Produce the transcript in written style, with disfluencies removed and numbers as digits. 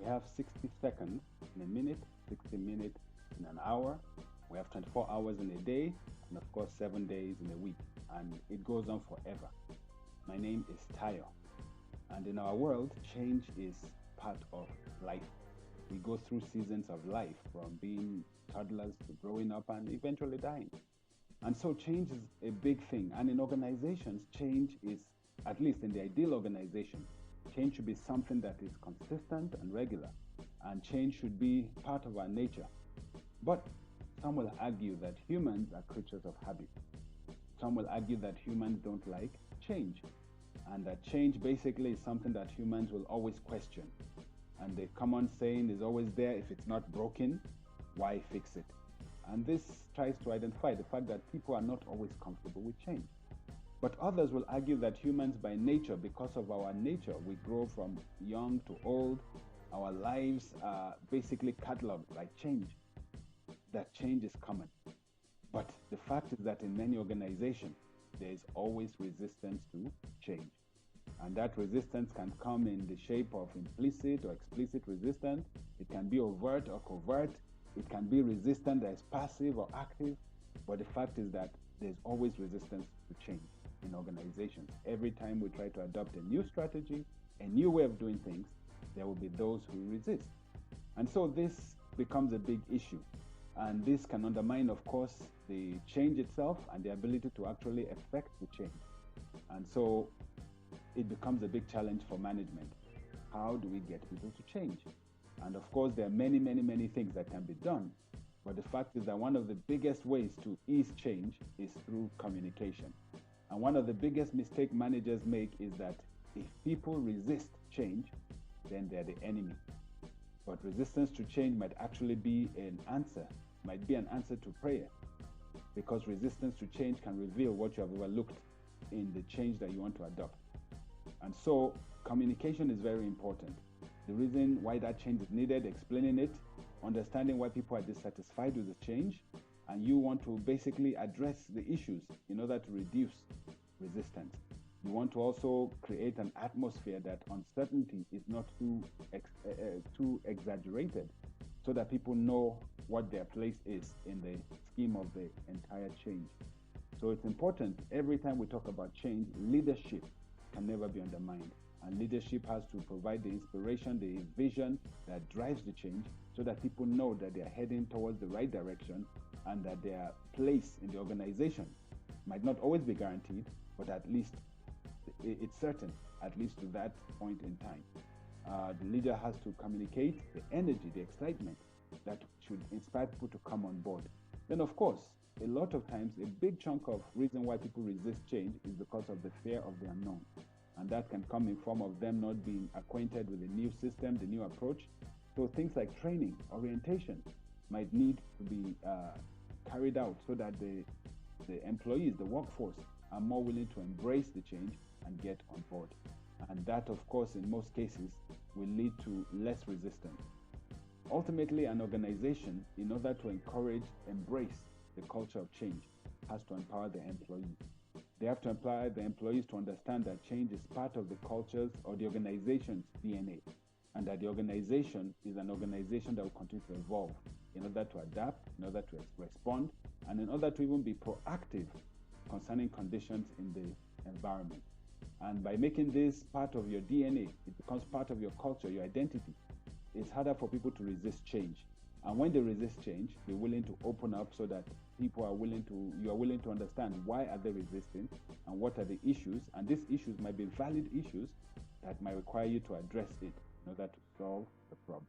We have 60 seconds in a minute, 60 minutes in an hour. We have 24 hours in a day, and of course, 7 days in a week. And it goes on forever. My name is Tayo. And in our world, change is part of life. We go through seasons of life, from being toddlers to growing up and eventually dying. And so change is a big thing. And in organizations, change is, at least in the ideal organization, change should be something that is consistent and regular. And change should be part of our nature. But some will argue that humans are creatures of habit. Some will argue that humans don't like change. And that change basically is something that humans will always question. And the common saying is always there: if it's not broken, why fix it? And this tries to identify the fact that people are not always comfortable with change. But others will argue that humans by nature, because of our nature, we grow from young to old, our lives are basically cataloged by change, that change is common. But the fact is that in many organizations, there is always resistance to change. And that resistance can come in the shape of implicit or explicit resistance. It can be overt or covert. It can be resistance that is passive or active. But the fact is that there's always resistance to change in organizations. Every time we try to adopt a new strategy, a new way of doing things, there will be those who resist. And so this becomes a big issue. And this can undermine, of course, the change itself and the ability to actually affect the change. And so it becomes a big challenge for management. How do we get people to change? And of course, there are many, many, many things that can be done. But the fact is that one of the biggest ways to ease change is through communication. And one of the biggest mistakes managers make is that if people resist change, then they're the enemy. But resistance to change might actually be an answer, might be an answer to prayer. Because resistance to change can reveal what you have overlooked in the change that you want to adopt. And so communication is very important. The reason why that change is needed, explaining it, understanding why people are dissatisfied with the change, and you want to basically address the issues in order to reduce resistance. You want to also create an atmosphere that uncertainty is not too exaggerated, so that people know what their place is in the scheme of the entire change. So it's important, every time we talk about change, leadership can never be undermined. And leadership has to provide the inspiration, the vision that drives the change, so that people know that they are heading towards the right direction and that their place in the organization might not always be guaranteed, but at least it's certain, at least to that point in time. The leader has to communicate the energy, the excitement that should inspire people to come on board. Then, of course, a lot of times, a big chunk of reason why people resist change is because of the fear of the unknown. And that can come in form of them not being acquainted with the new system, the new approach. So things like training, orientation might need to be carried out so that the employees, the workforce, are more willing to embrace the change and get on board. And that, of course, in most cases, will lead to less resistance. Ultimately, an organization, in order to encourage, embrace the culture of change, has to empower the employees. They have to empower the employees to understand that change is part of the culture's or the organization's DNA, and that the organization is an organization that will continue to evolve in order to adapt, in order to respond, and in order to even be proactive concerning conditions in the environment. And by making this part of your DNA, it becomes part of your culture, your identity. It's harder for people to resist change. And when they resist change, they're willing to open up so that you are willing to understand why are they resisting and what are the issues. And these issues might be valid issues that might require you to address it in order to solve the problem.